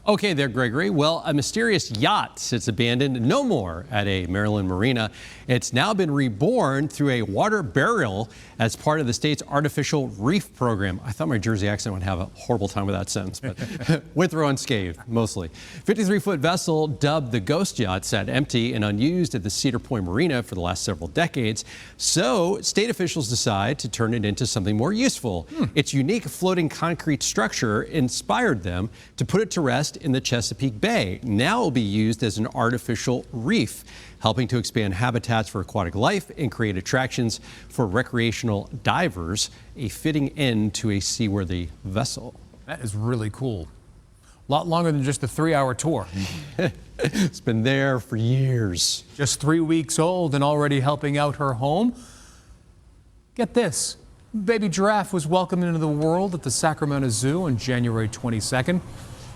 Okay there, Gregory. Well, a mysterious yacht sits abandoned no more at a Maryland marina. It's now been reborn through a water burial as part of the state's artificial reef program. I thought my Jersey accent would have a horrible time with that sentence, but went through unscathed, mostly. 53-foot vessel dubbed the Ghost Yacht sat empty and unused at the Cedar Point Marina for the last several decades. So state officials decide to turn it into something more useful. Its unique floating concrete structure inspired them to put it to rest in the Chesapeake Bay. Now it will be used as an artificial reef, helping to expand habitats for aquatic life and create attractions for recreational divers, a fitting end to a seaworthy vessel. That is really cool. A lot longer than just a 3-hour tour. It's been there for years. Just 3 weeks old and already helping out her home. Get this, baby giraffe was welcomed into the world at the Sacramento Zoo on January 22nd.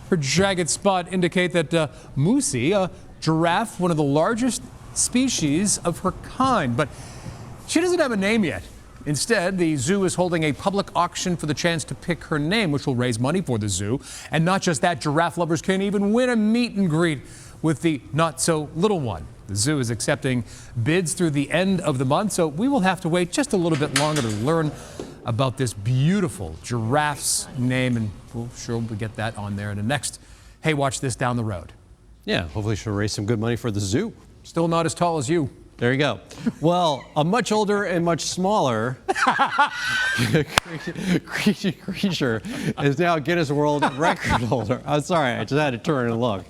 Her jagged spot indicate that Moosey, a giraffe, one of the largest species of her kind, but she doesn't have a name yet. Instead, the zoo is holding a public auction for the chance to pick her name, which will raise money for the zoo. And not just that, giraffe lovers can even win a meet and greet with the not-so-little one. The zoo is accepting bids through the end of the month, so we will have to wait just a little bit longer to learn about this beautiful giraffe's name, and we'll get that on there in the next Hey Watch This down the road. Yeah, hopefully she'll raise some good money for the zoo. Still not as tall as you. There you go. Well, a much older and much smaller creature is now Guinness World Record holder. I'm sorry, I just had to turn and look.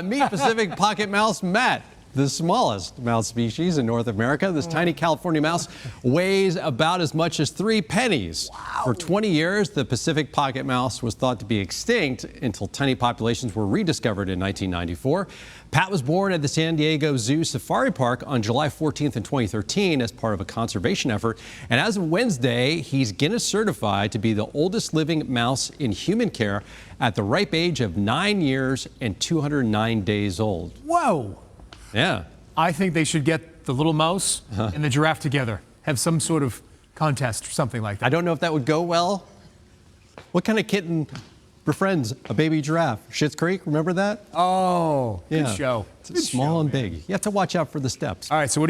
Meet Pacific pocket mouse Matt, the smallest mouse species in North America. This tiny California mouse weighs about as much as 3 pennies. Wow. For 20 years, the Pacific pocket mouse was thought to be extinct until tiny populations were rediscovered in 1994. Pat was born at the San Diego Zoo Safari Park on July 14th in 2013 as part of a conservation effort. And as of Wednesday, he's Guinness certified to be the oldest living mouse in human care at the ripe age of 9 years and 209 days old. Whoa. Yeah. I think they should get the little mouse and the giraffe together. Have some sort of contest or something like that. I don't know if that would go well. What kind of kitten befriends a baby giraffe? Schitt's Creek, remember that? Oh, good show. It's small and big. You have to watch out for the steps. All right, so what do you